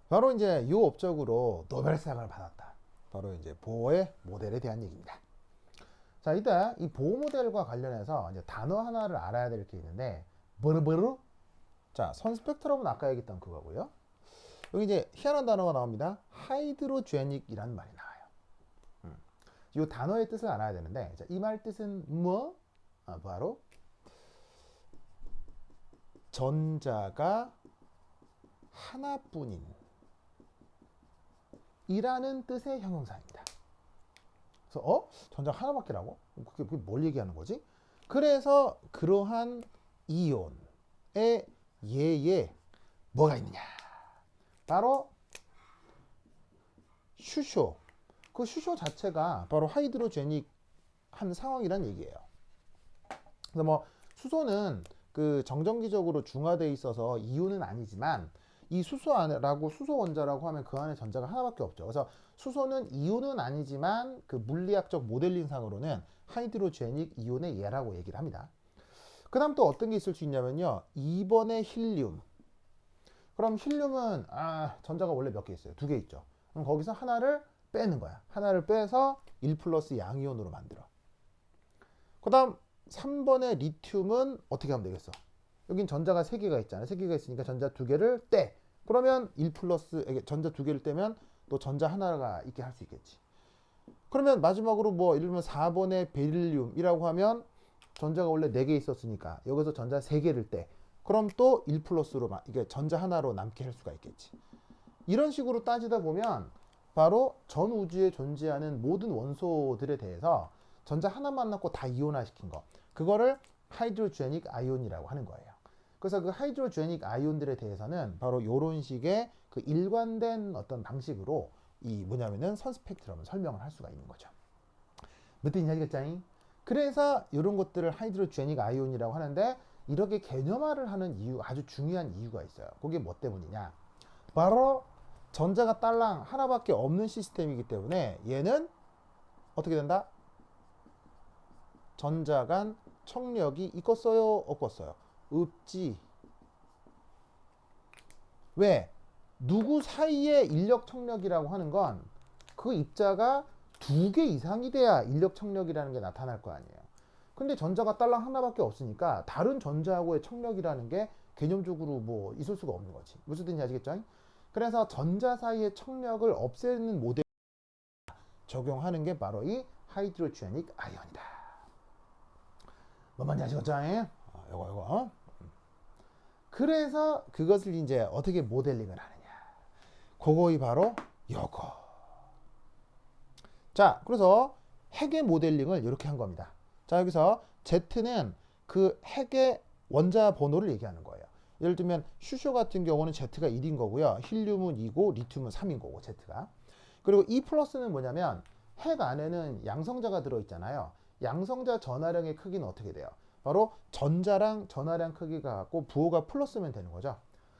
바로 이제 이 업적으로 노벨상을 받았다. 바로 이제 보어의 모델에 대한 얘기입니다. 자, 이때 이 보어 모델과 관련해서 이제 단어 하나를 알아야 될 게 있는데, 뭐르르? 자, 선 스펙트럼은 아까 얘기했던 그거고요. 여기 이제 희한한 단어가 나옵니다. 하이드로제닉이라는 말이 나와요. 이 단어의 뜻을 알아야 되는데, 자, 이 말 뜻은 뭐? 바로 전자가 하나뿐인 이라는 뜻의 형용사입니다. 그래서 전자 하나밖에라고? 그게 뭘 얘기하는 거지? 그래서 그러한 이온의 예에 뭐가 있느냐? 바로 슈쇼. 그 슈쇼 자체가 바로 하이드로제닉 한 상황이란 얘기예요. 그래서 뭐 수소는 그 정전기적으로 중화되어 있어서 이온은 아니지만 이 수소라고 수소 원자라고 하면 그 안에 전자가 하나밖에 없죠. 그래서 수소는 이온은 아니지만 그 물리학적 모델링상으로는 하이드로제닉 이온의 예라고 얘기를 합니다. 그 다음 또 어떤 게 있을 수 있냐면요. 2번의 힐륨. 그럼 힐륨은 전자가 원래 몇 개 있어요? 2개 있죠. 그럼 거기서 하나를 빼는 거야. 하나를 빼서 1 플러스 양이온으로 만들어. 그 다음 3번의 리튬은 어떻게 하면 되겠어? 여긴 전자가 3개가 있잖아요. 3개가 있으니까 전자 2개를 떼. 그러면 1 플러스 전자 2개를 떼면 또 전자 하나가 있게 할 수 있겠지. 그러면 마지막으로 뭐 예를 들면 4번의 베릴륨이라고 하면 전자가 원래 4개 있었으니까 여기서 전자 3개를 떼. 그럼 또 1 플러스로 이게 전자 하나로 남게 할 수가 있겠지. 이런 식으로 따지다 보면 바로 전 우주에 존재하는 모든 원소들에 대해서 전자 하나만 낳고 다 이온화시킨 거. 그거를 하이드로제닉 아이온이라고 하는 거예요. 그래서 그 하이드로제닉 아이온들에 대해서는 바로 이런 식의 그 일관된 어떤 방식으로 이 뭐냐면은 선 스펙트럼을 설명을 할 수가 있는 거죠. 무슨 이야기겠자잉? 그래서 이런 것들을 하이드로제닉 아이온이라고 하는데 이렇게 개념화를 하는 이유 아주 중요한 이유가 있어요. 그게 뭐 때문이냐? 바로 전자가 딸랑 하나밖에 없는 시스템이기 때문에 얘는 어떻게 된다? 전자 간 청력이 있겠어요? 없겠어요? 없지. 왜? 누구 사이의 인력 청력이라고 하는 건 그 입자가 2개 이상이 돼야 인력 청력이라는 게 나타날 거 아니에요. 근데 전자가 딸랑 하나밖에 없으니까 다른 전자하고의 청력이라는 게 개념적으로 뭐 있을 수가 없는 거지. 무슨 뜻인지 아시겠죠? 그래서 전자 사이의 청력을 없애는 모델 적용하는 게 바로 이 하이드로제닉 아이온이다. 뭔 말인지 아시겠죠? 요거. 그래서 그것을 이제 어떻게 모델링을 하느냐. 그거이 바로 요거. 자, 그래서 핵의 모델링을 이렇게 한 겁니다. 자, 여기서 Z는 그 핵의 원자 번호를 얘기하는 거예요. 예를 들면 슈쇼 같은 경우는 Z가 1인 거고요. 힐륨은 2고 리튬은 3인 거고 Z가. 그리고 E 플러스는 뭐냐면 핵 안에는 양성자가 들어있잖아요. 양성자 전하량의 크기는 어떻게 돼요? 바로 전자랑 전하량 크기가 같고 부호가 플러스면 되는 거죠.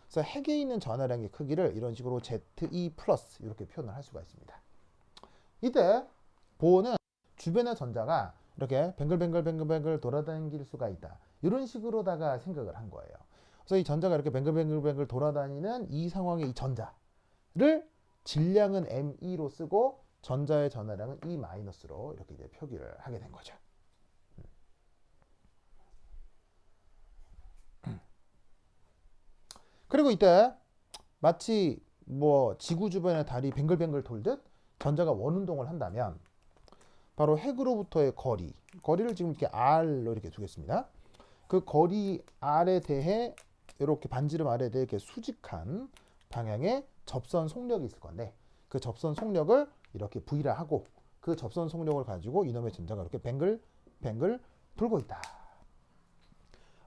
그래서 핵에 있는 전하량의 크기를 이런 식으로 ZE 플러스 이렇게 표현을 할 수가 있습니다. 이때 보호는 주변의 전자가 이렇게 뱅글뱅글 돌아다닐 수가 있다. 이런 식으로다가 생각을 한 거예요. 그래서 이 전자가 이렇게 뱅글뱅글 돌아다니는 이 상황의 이 전자를 질량은 ME로 쓰고 전자의 전하량은 E-로 이렇게 이제 표기를 하게 된 거죠. 그리고 이때 마치 뭐 지구 주변의 달이 뱅글뱅글 돌듯 전자가 원운동을 한다면 바로 핵으로부터의 거리를 지금 이렇게 R로 이렇게 두겠습니다. 그 거리 R에 대해 이렇게 반지름 R에 대해 이렇게 수직한 방향의 접선 속력이 있을 건데 그 접선 속력을 이렇게 V라 하고 그 접선 속력을 가지고 이놈의 전자가 이렇게 뱅글 돌고 있다.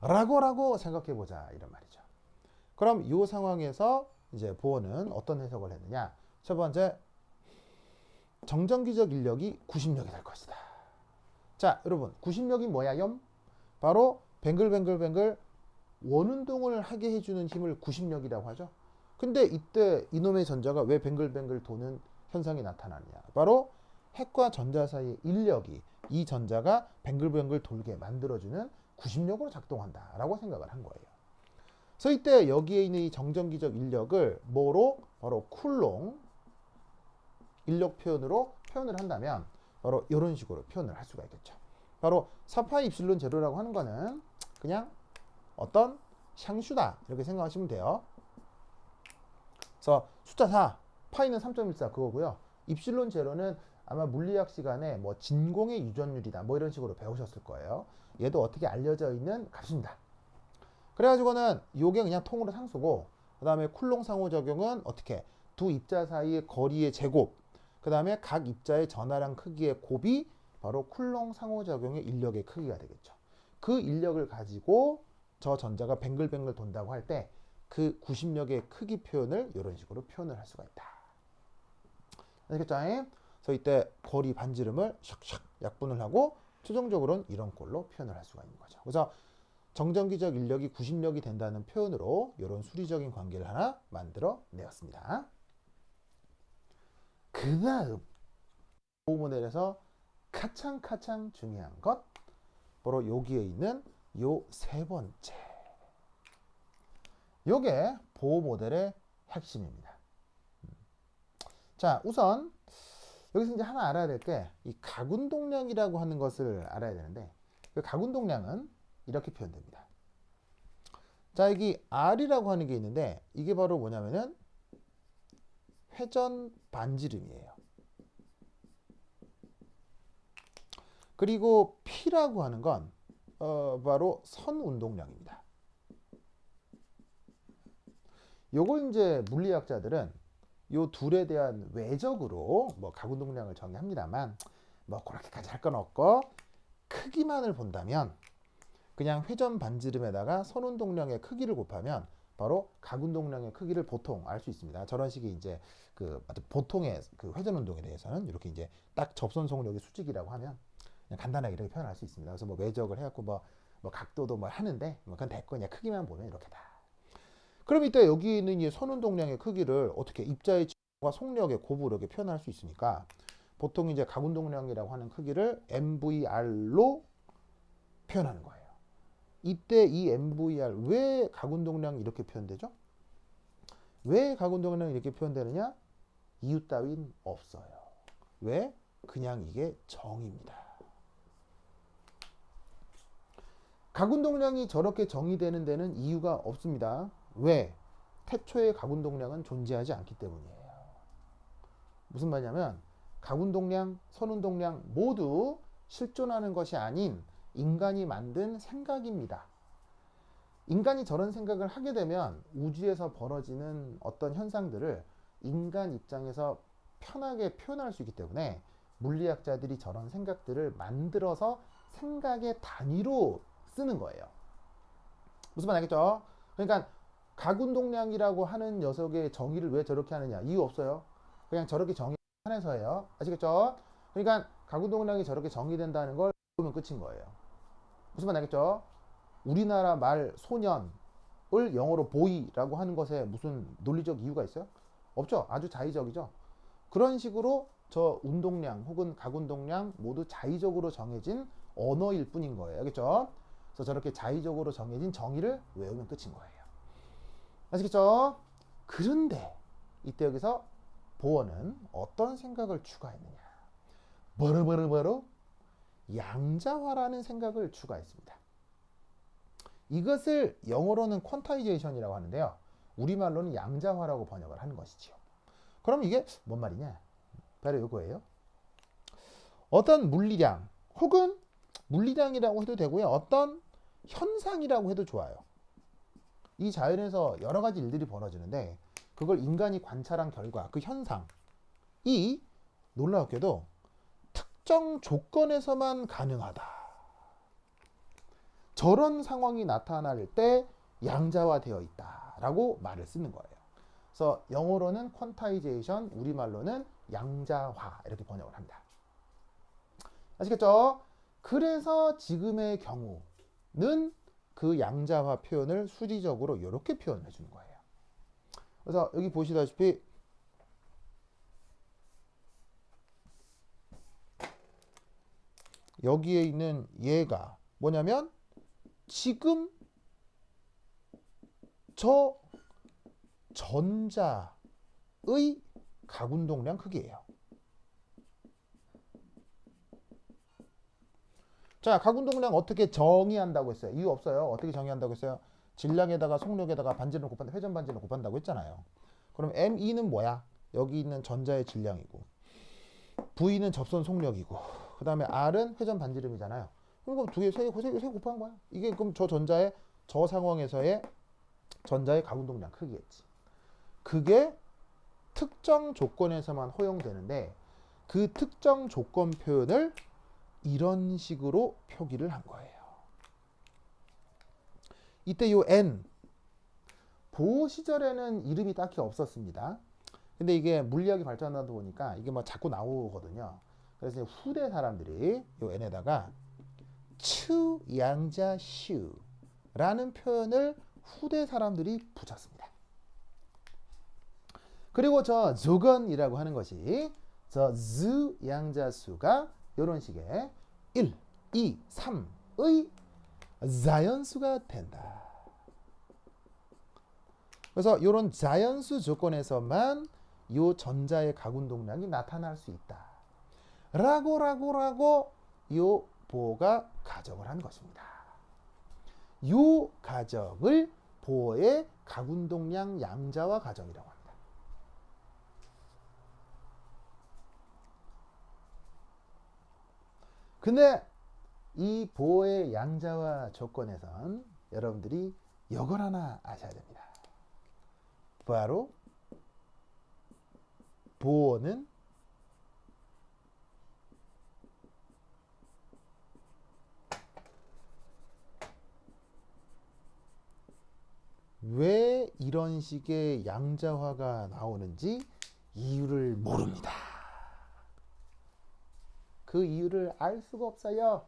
라고 생각해 보자 이런 말이죠. 그럼 이 상황에서 이제 보어는 어떤 해석을 했느냐? 첫 번째, 정전기적 인력이 구심력이 될 것이다. 자, 여러분, 구심력이 뭐야, 염? 바로 뱅글뱅글 원운동을 하게 해주는 힘을 구심력이라고 하죠. 근데 이때 이놈의 전자가 왜 뱅글뱅글 도는 현상이 나타나느냐? 바로 핵과 전자 사이의 인력이 이 전자가 뱅글뱅글 돌게 만들어주는 구심력으로 작동한다라고 생각을 한 거예요. 그래서 이때 여기에 있는 이 정전기적 인력을 뭐로 바로 쿨롱 인력 표현으로 표현을 한다면 바로 이런 식으로 표현을 할 수가 있겠죠. 바로 4파이 입실론 제로라고 하는 거는 그냥 어떤 샹슈다 이렇게 생각하시면 돼요. 그래서 숫자 4, 파이는 3.14 그거고요. 입실론 제로는 아마 물리학 시간에 뭐 진공의 유전율이다 뭐 이런 식으로 배우셨을 거예요. 얘도 어떻게 알려져 있는 값입니다. 그래가지고는 요게 그냥 통으로 상수고, 그 다음에 쿨롱 상호작용은 어떻게 두 입자 사이의 거리의 제곱, 그 다음에 각 입자의 전하량 크기의 곱이 바로 쿨롱 상호작용의 인력의 크기가 되겠죠. 그 인력을 가지고 저 전자가 뱅글뱅글 돈다고 할 때 그 구심력의 크기 표현을 이런 식으로 표현을 할 수가 있다. 아시겠죠? 그래서 이때 거리 반지름을 샥샥 약분을 하고 최종적으로는 이런 꼴로 표현을 할 수가 있는 거죠. 그래서 정전기적 인력이 구심력이 된다는 표현으로 이런 수리적인 관계를 하나 만들어 내었습니다. 그 다음 보호 모델에서 가장 중요한 것 바로 여기에 있는 요 세 번째, 요게 보호 모델의 핵심입니다. 자, 우선 여기서 이제 하나 알아야 될 게 이 각운동량이라고 하는 것을 알아야 되는데, 그 각운동량은 이렇게 표현됩니다. 자, 여기 R이라고 하는 게 있는데 이게 바로 뭐냐면은 회전 반지름이에요. 그리고 P라고 하는 건 바로 선 운동량입니다. 요걸 이제 물리학자들은 요 둘에 대한 외적으로 뭐 각운동량을 정의합니다만 뭐 그렇게까지 할 건 없고, 크기만을 본다면 그냥 회전 반지름에다가 선 운동량의 크기를 곱하면 바로 각운동량의 크기를 보통 알 수 있습니다. 저런 식의 이제 그 보통의 그 회전 운동에 대해서는 이렇게 이제 딱 접선 속력의 수직이라고 하면 그냥 간단하게 이렇게 표현할 수 있습니다. 그래서 뭐 외적을 해갖고 뭐 각도도 뭐 하는데 뭐 그건 됐고 그냥 크기만 보면 이렇게다. 그럼 이때 여기 있는 이 선 운동량의 크기를 어떻게 입자의 질과 속력의 곱으로 이렇게 표현할 수 있으니까 보통 이제 각운동량이라고 하는 크기를 MVR로 표현하는 거예요. 이때 이 MVR 왜 각운동량이 이렇게 표현되죠? 왜 각운동량이 이렇게 표현되느냐? 이유 따윈 없어요. 왜? 그냥 이게 정의입니다. 각운동량이 저렇게 정의되는 데는 이유가 없습니다. 왜? 태초의 각운동량은 존재하지 않기 때문이에요. 무슨 말이냐면 각운동량, 선운동량 모두 실존하는 것이 아닌 인간이 만든 생각입니다. 인간이 저런 생각을 하게 되면 우주에서 벌어지는 어떤 현상들을 인간 입장에서 편하게 표현할 수 있기 때문에 물리학자들이 저런 생각들을 만들어서 생각의 단위로 쓰는 거예요. 무슨 말 알겠죠? 그러니까 각운동량이라고 하는 녀석의 정의를 왜 저렇게 하느냐? 이유 없어요. 그냥 저렇게 정의해서예요. 아시겠죠? 그러니까 각운동량이 저렇게 정의된다는 걸 보면 끝인 거예요. 무슨 말 알겠죠? 우리나라 말 소년을 영어로 보이라고 하는 것에 무슨 논리적 이유가 있어요? 없죠. 아주 자의적이죠. 그런 식으로 저 운동량 혹은 각운동량 모두 자의적으로 정해진 언어일 뿐인 거예요. 알겠죠? 그래서 저렇게 자의적으로 정해진 정의를 외우면 끝인 거예요. 아시겠죠? 그런데 이때 여기서 보어는 어떤 생각을 추가했느냐? 바로 양자화라는 생각을 추가했습니다. 이것을 영어로는 퀀타이제이션이라고 하는데요. 우리말로는 양자화라고 번역을 하는 것이지요. 그럼 이게 뭔 말이냐? 바로 이거예요. 어떤 물리량 혹은 물리량이라고 해도 되고요. 어떤 현상이라고 해도 좋아요. 이 자연에서 여러 가지 일들이 벌어지는데 그걸 인간이 관찰한 결과 그 현상이 놀랍게도 특정 조건에서만 가능하다. 저런 상황이 나타날 때 양자화되어 있다라고 말을 쓰는 거예요. 그래서 영어로는 퀀타이제이션, 우리말로는 양자화 이렇게 번역을 합니다. 아시겠죠? 그래서 지금의 경우는 그 양자화 표현을 수리적으로 이렇게 표현해 주는 거예요. 그래서 여기 보시다시피 여기에 있는 얘가 뭐냐면 지금 저 전자가 가군동량 크기예요. 자, 가군동량 어떻게 정의한다고 했어요? 이유 없어요. 어떻게 정의한다고 했어요? 질량에다가 속력에다가 반지름 곱한다, 회전 반지름 곱한다고 했잖아요. 그럼 ME는 뭐야? 여기 있는 전자의 질량이고, V는 접선 속력이고, 그 다음에 R은 회전 반지름이잖아요. 그럼 두 개, 세 개 곱한 거야. 이게 그럼 저 상황에서의 전자의 가군동량 크기겠지. 그게 특정 조건에서만 허용되는데, 그 특정 조건 표현을 이런 식으로 표기를 한 거예요. 이때 요 N, 보호 시절에는 이름이 딱히 없었습니다. 근데 이게 물리학이 발전하다 보니까 이게 뭐 자꾸 나오거든요. 그래서 후대 사람들이 요 N에다가 츠양자 슈라는 표현을 후대 사람들이 붙였습니다. 그리고 저 조건이라고 하는 것이 저 즈 양자수가 이런 식의 1, 2, 3의 자연수가 된다. 그래서 이런 자연수 조건에서만 이 전자의 가군동량이 나타날 수 있다. 라고 이 보호가 가정을 한 것입니다. 이 가정을 보호의 가군동량 양자화 가정이라고 합니다. 근데 이 보호의 양자화 조건에선 여러분들이 이걸 하나 아셔야 됩니다. 바로 보호는 왜 이런 식의 양자화가 나오는지 이유를 모릅니다. 그 이유를 알 수가 없어요.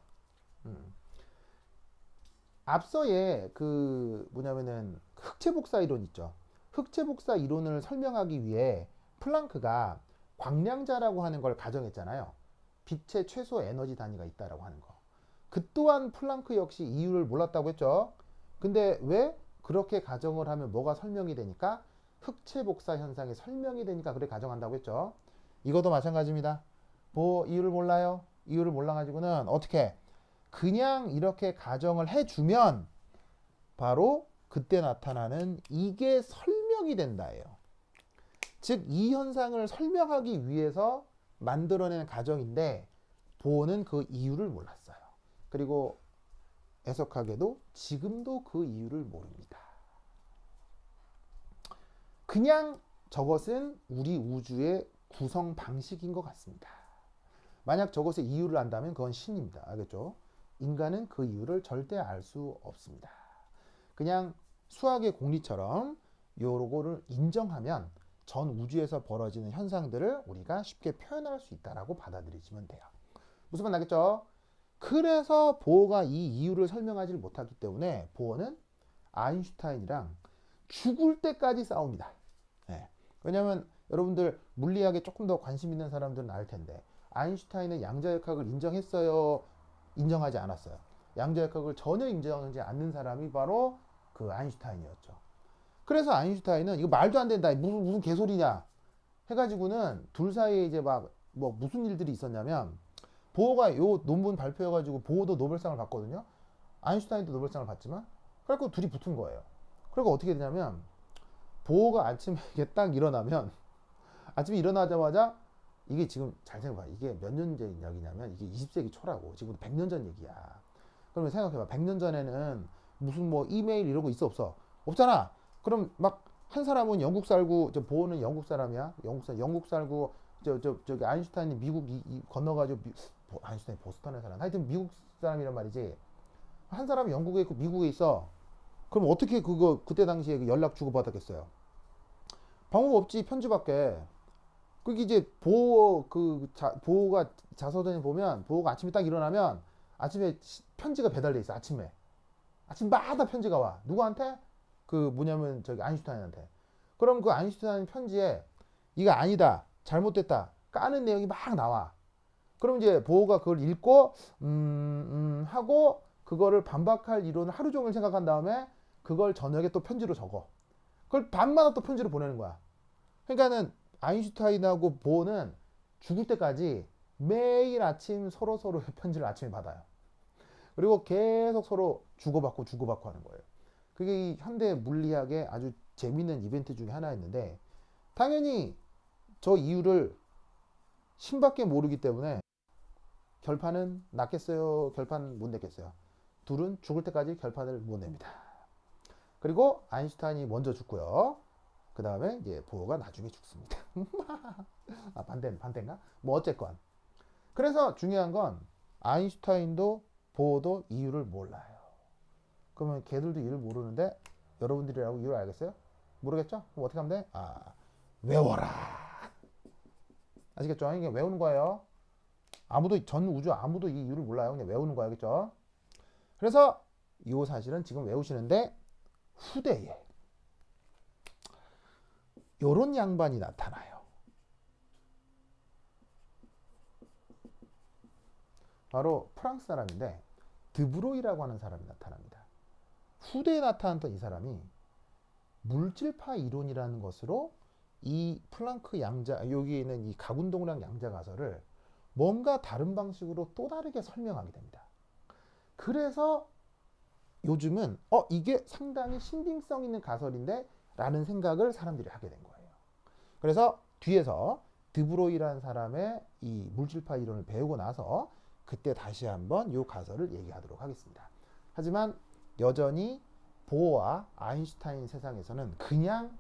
앞서의 그 뭐냐면은 흑체복사 이론 있죠. 흑체복사 이론을 설명하기 위해 플랑크가 광량자라고 하는 걸 가정했잖아요. 빛의 최소 에너지 단위가 있다라고 하는 거. 그 또한 플랑크 역시 이유를 몰랐다고 했죠. 근데 왜 그렇게 가정을 하면 뭐가 설명이 되니까 흑체복사 현상이 설명이 되니까 그래 가정한다고 했죠. 이것도 마찬가지입니다. 뭐 이유를 몰라요? 이유를 몰라가지고는 어떻게 그냥 이렇게 가정을 해주면 바로 그때 나타나는 이게 설명이 된다예요. 즉 이 현상을 설명하기 위해서 만들어낸 가정인데 보호는 그 이유를 몰랐어요. 그리고 애석하게도 지금도 그 이유를 모릅니다. 그냥 저것은 우리 우주의 구성 방식인 것 같습니다. 만약 저것의 이유를 안다면 그건 신입니다. 알겠죠? 인간은 그 이유를 절대 알 수 없습니다. 그냥 수학의 공리처럼 요거를 인정하면 전 우주에서 벌어지는 현상들을 우리가 쉽게 표현할 수 있다라고 받아들이시면 돼요. 무슨 말 나겠죠? 그래서 보어가 이 이유를 설명하지 못하기 때문에 보어는 아인슈타인이랑 죽을 때까지 싸웁니다. 네. 왜냐하면 여러분들 물리학에 조금 더 관심 있는 사람들은 알 텐데 아인슈타인은 양자역학을 인정했어요? 인정하지 않았어요? 양자역학을 전혀 인정하지 않는 사람이 바로 그 아인슈타인이었죠. 그래서 아인슈타인은 이거 말도 안 된다. 무슨 개소리냐 해가지고는 둘 사이에 이제 막 뭐 무슨 일들이 있었냐면 보어가 요 논문 발표해가지고 보어도 노벨상을 받거든요. 아인슈타인도 노벨상을 받지만 그래서 둘이 붙은 거예요. 그리고 어떻게 되냐면 보어가 아침에 딱 일어나면 아침에 일어나자마자 이게 지금 잘 생각해봐. 이게 몇 년 전 이야기냐면 이게 20세기 초라고. 지금 100년 전 얘기야. 그러면 생각해봐. 100년 전에는 무슨 뭐 이메일 이런 거 있어 없어? 없잖아. 그럼 막 한 사람은 영국 살고 저 보어는 영국 사람이야. 영국 살고 저기 아인슈타인이 미국 건너가지고 아인슈타인 보스턴에 살아. 하여튼 미국 사람이란 말이지. 한 사람이 영국에 있고 미국에 있어. 그럼 어떻게 그때 당시에 그 연락 주고 받았겠어요? 방법 없지. 편지밖에. 그게 이제 보호가 자서전에 보면 보호가 아침에 딱 일어나면 아침에 편지가 배달돼 있어. 아침마다 편지가 와. 누구한테? 그 뭐냐면 저기 아인슈타인한테. 그럼 그 아인슈타인 편지에 이거 아니다, 잘못됐다 까는 내용이 막 나와. 그럼 이제 보호가 그걸 읽고 하고 그거를 반박할 이론을 하루 종일 생각한 다음에 그걸 저녁에 또 편지로 적어. 그걸 밤마다 또 편지로 보내는 거야. 그러니까는 아인슈타인하고 보어는 죽을 때까지 매일 아침 서로 편지를 아침에 받아요. 그리고 계속 서로 주고받고 하는 거예요. 그게 이 현대 물리학의 아주 재밌는 이벤트 중에 하나였는데, 당연히 저 이유를 신밖에 모르기 때문에 결판은 났겠어요? 결판 못 냈겠어요? 둘은 죽을 때까지 결판을 못 냅니다. 그리고 아인슈타인이 먼저 죽고요. 그 다음에 이제 보어가 나중에 죽습니다. 아, 반대인가? 뭐 어쨌건. 그래서 중요한 건 아인슈타인도 보어도 이유를 몰라요. 그러면 걔들도 이유를 모르는데 여러분들이라고 이유를 알겠어요? 모르겠죠? 그럼 어떻게 하면 돼? 외워라. 아시겠죠? 이게 외우는 거예요. 전 우주 아무도 이 이유를 몰라요. 그냥 외우는 거야. 알겠죠? 그래서 이 사실은 지금 외우시는데, 후대에 요런 양반이 나타나요. 바로 프랑스 사람인데 드브로이라고 하는 사람이 나타납니다. 후대에 나타났던 이 사람이 물질파 이론이라는 것으로 이 플랑크 양자, 여기에 있는 이 가군동량 양자 가설을 뭔가 다른 방식으로 또 다르게 설명하게 됩니다. 그래서 요즘은 이게 상당히 신빙성 있는 가설인데 라는 생각을 사람들이 하게 된 거예요. 그래서 뒤에서 드브로이라는 사람의 이 물질파 이론을 배우고 나서 그때 다시 한번 이 가설을 얘기하도록 하겠습니다. 하지만 여전히 보어와 아인슈타인 세상에서는 그냥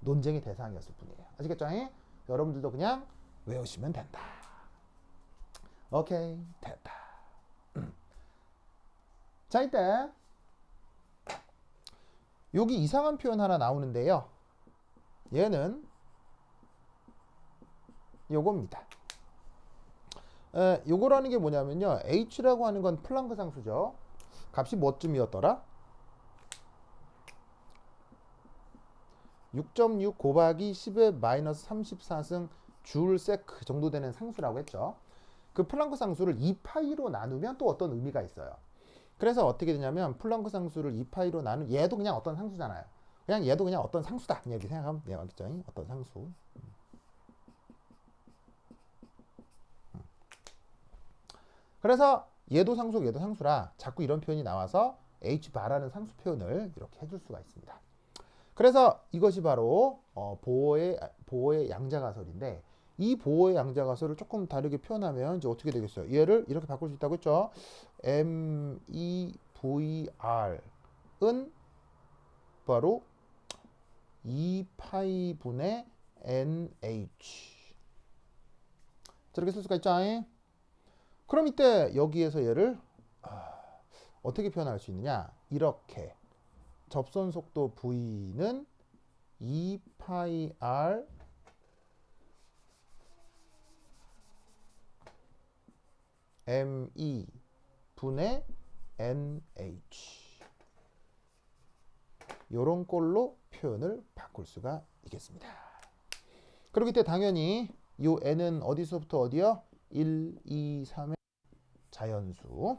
논쟁의 대상이었을 뿐이에요. 아시겠죠? 여러분들도 그냥 외우시면 된다. 오케이, 됐다. 자, 이때 여기 이상한 표현 하나 나오는데요. 얘는 요겁니다. 요거라는 게 뭐냐면요, h라고 하는 건 플랑크 상수죠. 값이 뭐쯤이었더라? 6.6 곱하기 10의 마이너스 34승 줄 세크 정도 되는 상수라고 했죠. 그 플랑크 상수를 2파이로 나누면 또 어떤 의미가 있어요. 그래서 어떻게 되냐면 플랑크 상수를 2파이로 나누면 얘도 그냥 어떤 상수잖아요. 그냥 얘도 그냥 어떤 상수다 이렇게 생각하면 돼요. 알겠죠? 어떤 상수. 그래서 얘도 상수, 얘도 상수라 자꾸 이런 표현이 나와서 h바라는 상수 표현을 이렇게 해줄 수가 있습니다. 그래서 이것이 바로 보어의 양자가설인데, 이 보어의 양자가설을 조금 다르게 표현하면 이제 어떻게 되겠어요? 얘를 이렇게 바꿀 수 있다고 했죠? MEVR은 바로 2파이 분의 NH, 저렇게 쓸 수가 있죠? 그럼 이때 여기에서 얘를 어떻게 표현할 수 있느냐? 이렇게 접선 속도 V는 2파이 R ME 분의 NH, 요런 꼴로 표현을 바꿀 수가 있겠습니다. 그리고 이때 당연히 이 N은 어디서부터 어디요? 1, 2, 3의 자연수.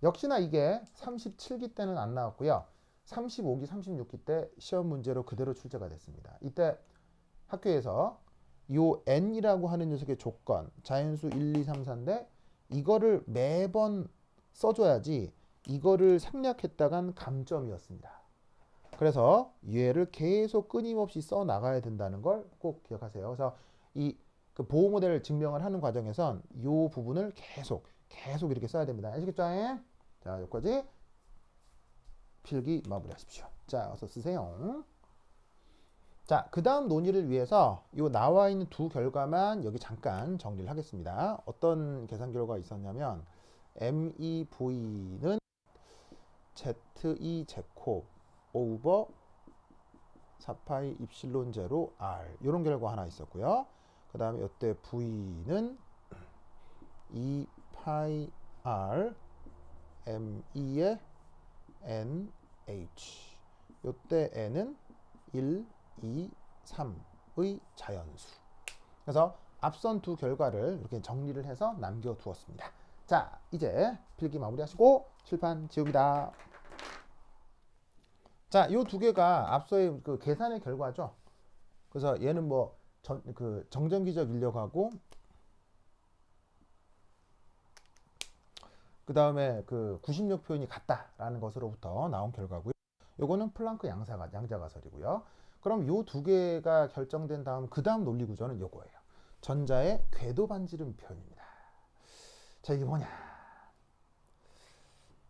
역시나 이게 37기 때는 안 나왔고요. 35기, 36기 때 시험 문제로 그대로 출제가 됐습니다. 이때 학교에서 이 n이라고 하는 녀석의 조건, 자연수 1, 2, 3, 4인데 이거를 매번 써줘야지 이거를 생략했다간 감점이었습니다. 그래서 얘를 계속 끊임없이 써 나가야 된다는 걸 꼭 기억하세요. 그래서 이 그 보호 모델을 증명을 하는 과정에선 이 부분을 계속 이렇게 써야 됩니다. 아시겠죠? 자, 여기까지 필기 마무리하십시오. 자, 어서 쓰세요. 자, 그 다음 논의를 위해서 이 나와 있는 두 결과만 여기 잠깐 정리를 하겠습니다. 어떤 계산 결과가 있었냐면 MEV는 ZE 제곱 오버 4파이 입실론 제로 R, 이런 결과 하나 있었고요. 그 다음에 이때 V는 2파이 R ME의 NH, 이때 N은 1, 2, 3의 자연수. 그래서 앞선 두 결과를 이렇게 정리를 해서 남겨두었습니다. 자, 이제 필기 마무리하시고 칠판 지웁니다. 자, 이 두 개가 앞서의 그 계산의 결과죠. 그래서 얘는 뭐 그 정전기적 인력하고 그 다음에 그 구심력 표현이 같다라는 것으로부터 나온 결과고요. 요거는 플랑크 양자가설이고요. 그럼 요 두 개가 결정된 다음 그 다음 논리 구조는 요거예요. 전자의 궤도 반지름 표현입니다. 자, 이게 뭐냐?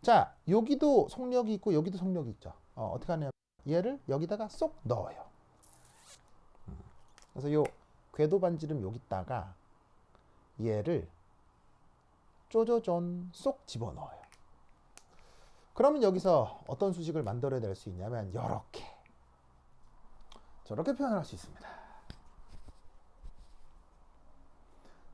자, 여기도 속력이 있고 여기도 속력이 있죠. 어떻게 하냐면 얘를 여기다가 쏙 넣어요. 그래서 요 궤도 반지름 여기다가 얘를 쪼조존 쏙 집어넣어요. 그러면 여기서 어떤 수식을 만들어낼 수 있냐면 이렇게 저렇게 표현할 수 있습니다.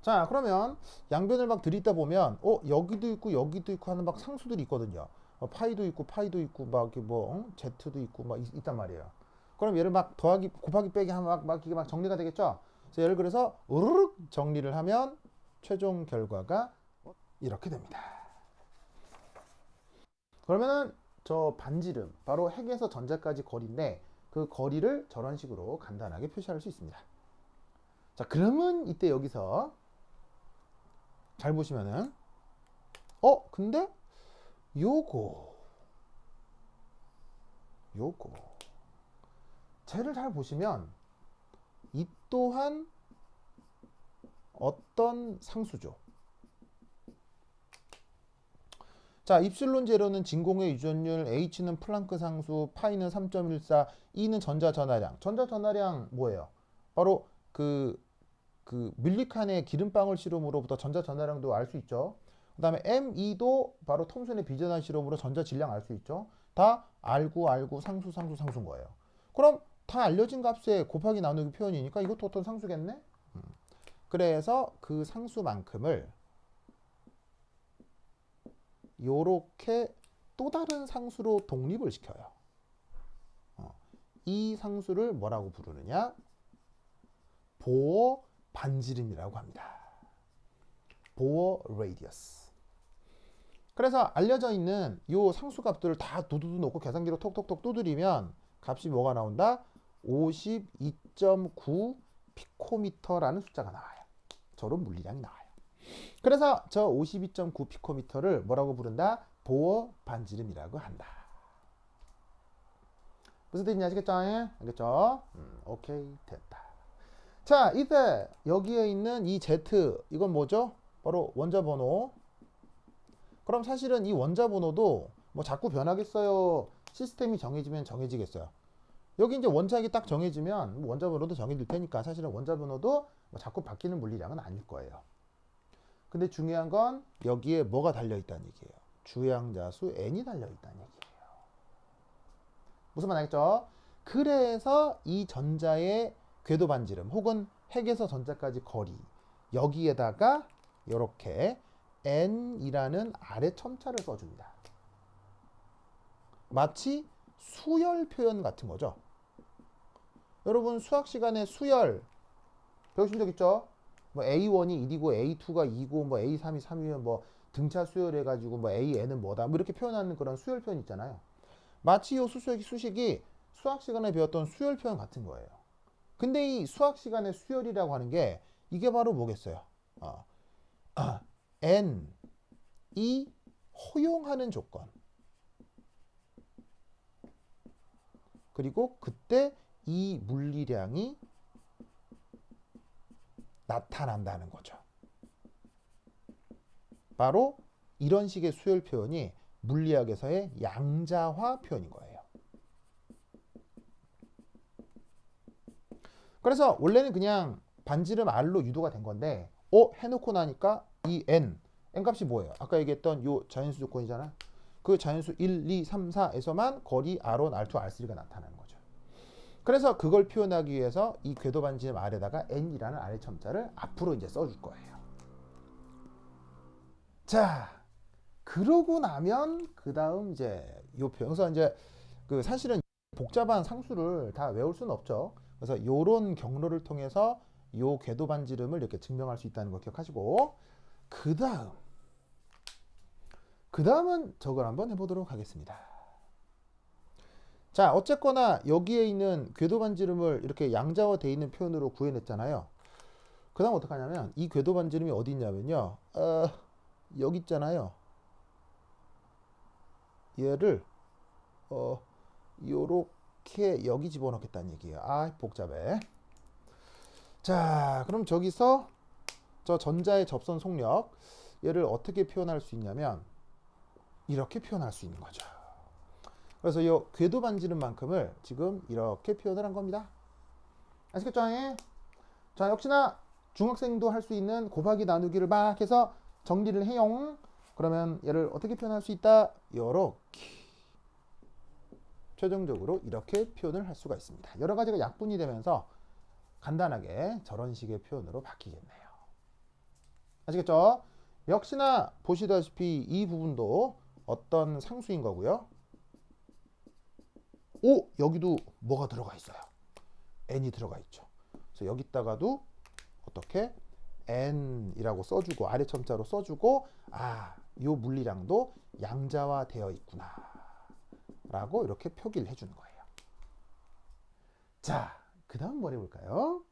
자, 그러면 양변을 막 들이다 보면 여기도 있고 여기도 있고 하는 막 상수들이 있거든요. 파이도 있고 막 이렇게 뭐 z도 있고 막 있단 말이에요. 그럼 얘를 막 더하기 곱하기 빼기 하면 막 이게 막 정리가 되겠죠. 그래서 얘를 그래서 으르륵 정리를 하면 최종 결과가 이렇게 됩니다. 그러면은 저 반지름 바로 핵에서 전자까지 거리인데 그 거리를 저런 식으로 간단하게 표시할 수 있습니다. 자, 그러면 이때 여기서 잘 보시면은 근데 요거 쟤를 잘 보시면 이 또한 어떤 상수죠. 자, 입실론 제로는 진공의 유전율, H는 플랑크 상수, 파이는 3.14, E는 전자 전하량. 전자 전하량 뭐예요? 바로 그 밀리칸에 기름방울 실험으로부터 전자 전하량도 알 수 있죠. 그 다음에 ME도 바로 톰슨의 비전한 실험으로 전자 질량 알 수 있죠. 다 알고 상수인 거예요. 그럼 다 알려진 값에 곱하기 나누기 표현이니까 이것도 어떤 상수겠네? 그래서 그 상수만큼을 요렇게 또 다른 상수로 독립을 시켜요. 이 상수를 뭐라고 부르느냐? 보어 반지름이라고 합니다. 보어 레디어스. 그래서 알려져 있는 요 상수 값들을 다 두두두 놓고 계산기로 톡톡톡 두드리면 값이 뭐가 나온다? 52.9 피코미터라는 숫자가 나와요. 저런 물리량이 나와요. 그래서 저 52.9 피코미터를 뭐라고 부른다? 보어 반지름이라고 한다. 무슨 뜻인지 아시겠죠? 알겠죠? 오케이, 됐다. 자, 이때 여기에 있는 이 Z, 이건 뭐죠? 바로 원자 번호. 그럼 사실은 이 원자 번호도 뭐 자꾸 변하겠어요? 시스템이 정해지면 정해지겠어요? 여기 이제 원자핵이 딱 정해지면 원자 번호도 정해질 테니까 사실은 원자 번호도 뭐 자꾸 바뀌는 물리량은 아닐 거예요. 근데 중요한 건 여기에 뭐가 달려있다는 얘기예요. 주양자수 n이 달려있다는 얘기예요. 무슨 말 알겠죠? 그래서 이 전자의 궤도 반지름 혹은 핵에서 전자까지 거리 여기에다가 이렇게 n이라는 아래 첨자를 써줍니다. 마치 수열 표현 같은 거죠. 여러분 수학 시간에 수열 배우신 적 있죠? 뭐 A1이 1이고 A2가 2고 뭐 A3이 3이면 뭐 등차 수열해 가지고 뭐 AN은 뭐다 뭐 이렇게 표현하는 그런 수열 표현 있잖아요. 마치 이 수식이 수학 시간에 배웠던 수열 표현 같은 거예요. 근데 이 수학 시간의 수열이라고 하는 게 이게 바로 뭐겠어요? n이 허용하는 조건. 그리고 그때 이 물리량이 나타난다는 거죠. 바로 이런 식의 수열 표현이 물리학에서의 양자화 표현인 거예요. 그래서 원래는 그냥 반지름 R로 유도가 된 건데 해놓고 나니까 이 n 값이 뭐예요? 아까 얘기했던 요 자연수 조건이잖아. 그 자연수 1, 2, 3, 4에서만 거리 R1, R2, R3가 나타나는 거죠. 그래서 그걸 표현하기 위해서 이 궤도 반지름 R에다가 n이라는 아래 첨자를 앞으로 이제 써줄 거예요. 자, 그러고 나면 그 다음 이제 요 표현서 이제 그 사실은 복잡한 상수를 다 외울 수는 없죠. 그래서 요런 경로를 통해서 요 궤도 반지름을 이렇게 증명할 수 있다는 거 기억하시고 그 다음은 저걸 한번 해보도록 하겠습니다. 자, 어쨌거나 여기에 있는 궤도 반지름을 이렇게 양자화되어 있는 표현으로 구해냈잖아요. 그 다음 어떡하냐면 이 궤도 반지름이 어디 있냐면요. 여기 있잖아요. 얘를 요렇게 여기 집어넣겠다는 얘기예요. 아, 복잡해. 자, 그럼 저기서 저 전자의 접선 속력 얘를 어떻게 표현할 수 있냐면 이렇게 표현할 수 있는 거죠. 그래서 이 궤도 반지름만큼을 지금 이렇게 표현을 한 겁니다. 아시겠죠? 자, 역시나 중학생도 할 수 있는 곱하기 나누기를 막 해서 정리를 해용. 그러면 얘를 어떻게 표현할 수 있다? 요렇게. 최종적으로 이렇게 표현을 할 수가 있습니다. 여러 가지가 약분이 되면서 간단하게 저런 식의 표현으로 바뀌겠네요. 아시겠죠? 역시나 보시다시피 이 부분도 어떤 상수인 거고요. 오! 여기도 뭐가 들어가 있어요? n이 들어가 있죠. 그래서 여기다가도 어떻게 n이라고 써주고 아래 첨자로 써주고 요 물리량도 양자화 되어 있구나 라고 이렇게 표기를 해주는 거예요. 자, 그 다음 뭘 해볼까요?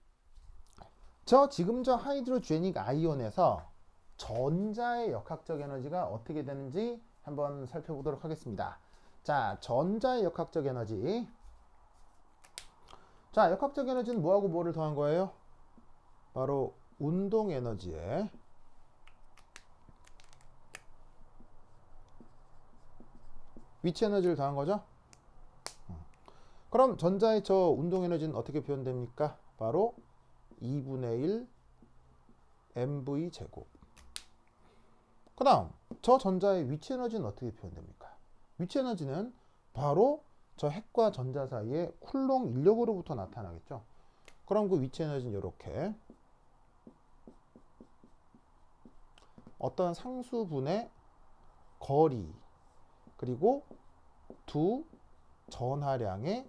지금 저 하이드로제닉 아이온에서 전자의 역학적 에너지가 어떻게 되는지 한번 살펴보도록 하겠습니다. 자, 전자의 역학적 에너지. 자, 역학적 에너지는 뭐하고 뭐를 더한 거예요? 바로 운동 에너지에 위치 에너지를 더한 거죠. 그럼 전자의 저 운동 에너지는 어떻게 표현됩니까? 바로 2분의 1 mv 제곱. 그 다음 저 전자의 위치 에너지는 어떻게 표현됩니까? 위치 에너지는 바로 저 핵과 전자 사이에 쿨롱 인력으로부터 나타나겠죠. 그럼 그 위치 에너지는 이렇게 어떤 상수분의 거리 그리고 두 전하량의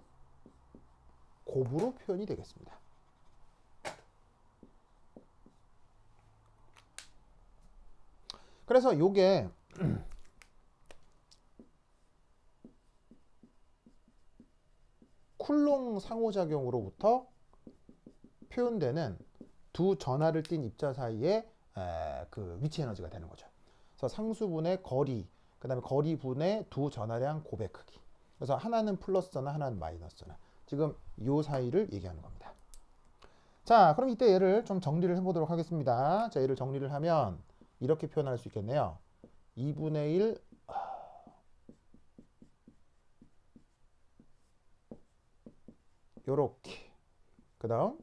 곱으로 표현이 되겠습니다. 그래서 요게 쿨롱 상호작용으로부터 표현되는 두 전하를 띤 입자 사이의 그 위치 에너지가 되는 거죠. 그래서 상수분의 거리, 그 다음에 거리분의 두 전하량 곱의 크기. 그래서 하나는 플러스 전하, 하나는 마이너스 전하. 지금 요 사이를 얘기하는 겁니다. 자, 그럼 이때 얘를 좀 정리를 해보도록 하겠습니다. 자, 얘를 정리를 하면 이렇게 표현할 수 있겠네요. 2분의 1 요렇게. 그 다음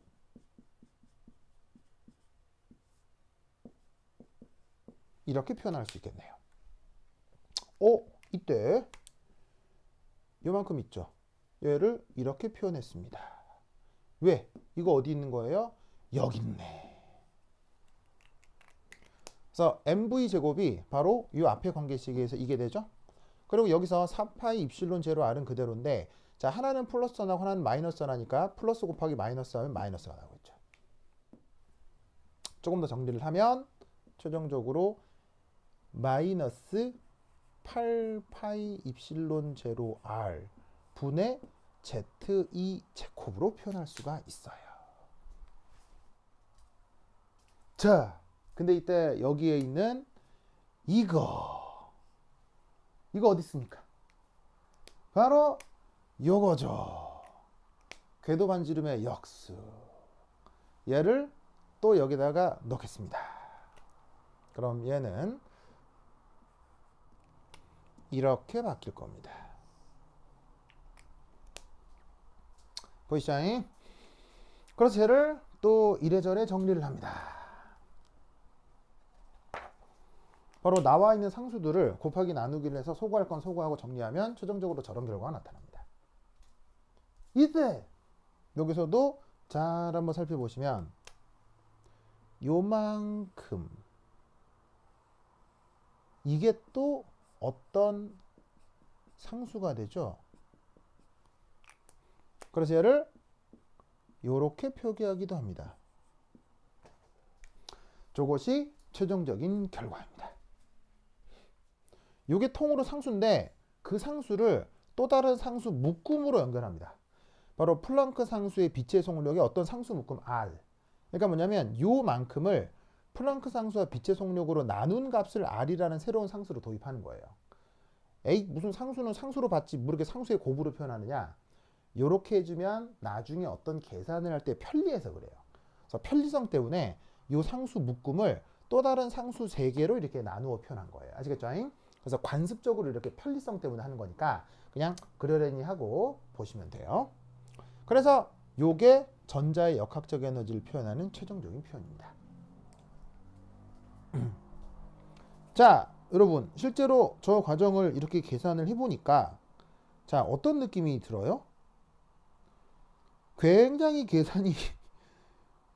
이렇게 표현할 수 있겠네요. 이때 요만큼 있죠. 얘를 이렇게 표현했습니다. 왜? 이거 어디 있는 거예요? 여기 있네. 그래서 mv 제곱이 바로 이 앞에 관계식에 의해서 이게 되죠. 그리고 여기서 4파이 입실론 제로 r은 그대로인데 자, 하나는 플러스 전하고 하나는 마이너스 전하니까 플러스 곱하기 마이너스 하면 마이너스가 나오고 있죠. 조금 더 정리를 하면 최종적으로 마이너스 8파이 입실론 제로 r 분의 ze 제곱으로 표현할 수가 있어요. 자, 근데 이때 여기에 있는 이거 어디 있습니까? 바로 요거죠. 궤도 반지름의 역수. 얘를 또 여기다가 넣겠습니다. 그럼 얘는 이렇게 바뀔 겁니다. 보이시죠? 그래서 얘를 또 이래저래 정리를 합니다. 바로 나와 있는 상수들을 곱하기 나누기를 해서 소거할 건 소거하고 정리하면 최종적으로 저런 결과가 나타납니다. 이때 여기서도 잘 한번 살펴보시면 요만큼 이게 또 어떤 상수가 되죠. 그래서 얘를 이렇게 표기하기도 합니다. 저것이 최종적인 결과입니다. 이게 통으로 상수인데 그 상수를 또 다른 상수 묶음으로 연결합니다. 바로 플랑크 상수의 빛의 속력의 어떤 상수 묶음 R. 그러니까 뭐냐면 요만큼을 플랑크 상수와 빛의 속력으로 나눈 값을 R이라는 새로운 상수로 도입하는 거예요. 에이, 무슨 상수는 상수로 받지 뭐 이렇게 상수의 곱으로 표현하느냐. 요렇게 해주면 나중에 어떤 계산을 할 때 편리해서 그래요. 그래서 편리성 때문에 요 상수 묶음을 또 다른 상수 3개로 이렇게 나누어 표현한 거예요. 아시겠죠? 그래서 관습적으로 이렇게 편리성 때문에 하는 거니까 그냥 그러려니 하고 보시면 돼요. 그래서 요게 전자의 역학적 에너지를 표현하는 최종적인 표현입니다. 자, 여러분 실제로 저 과정을 이렇게 계산을 해보니까 자, 어떤 느낌이 들어요? 굉장히 계산이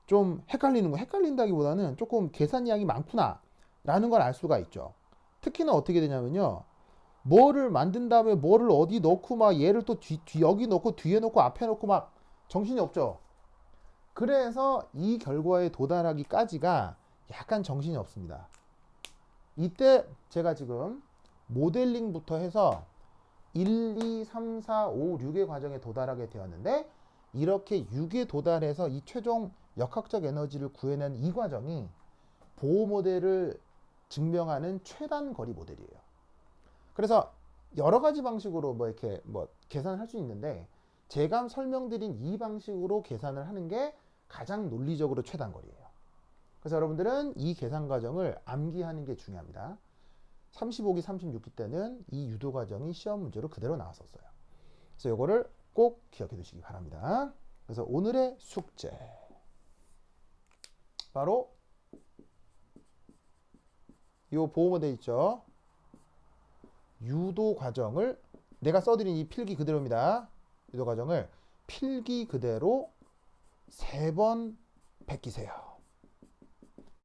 좀 헷갈리는 거, 헷갈린다기보다는 조금 계산량이 많구나 라는 걸 알 수가 있죠. 특히나 어떻게 되냐면요, 뭐를 만든 다음에 뭐를 어디 넣고 막 얘를 또 여기 넣고 뒤에 넣고 앞에 넣고 막 정신이 없죠. 그래서 이 결과에 도달하기까지가 약간 정신이 없습니다. 이때 제가 지금 모델링부터 해서 1, 2, 3, 4, 5, 6의 과정에 도달하게 되었는데, 이렇게 6에 도달해서 이 최종 역학적 에너지를 구해낸 이 과정이 보호 모델을 증명하는 최단 거리 모델이에요. 그래서 여러 가지 방식으로 뭐 이렇게 뭐 계산을 할 수 있는데, 제가 설명드린 이 방식으로 계산을 하는 게 가장 논리적으로 최단 거리예요. 그래서 여러분들은 이 계산 과정을 암기하는 게 중요합니다. 35기, 36기 때는 이 유도 과정이 시험 문제로 그대로 나왔었어요. 그래서 이거를 꼭 기억해 두시기 바랍니다. 그래서 오늘의 숙제, 바로 이 보호 모델 있죠. 유도 과정을, 내가 써드린 이 필기 그대로입니다. 유도 과정을 필기 그대로 3번 베끼세요.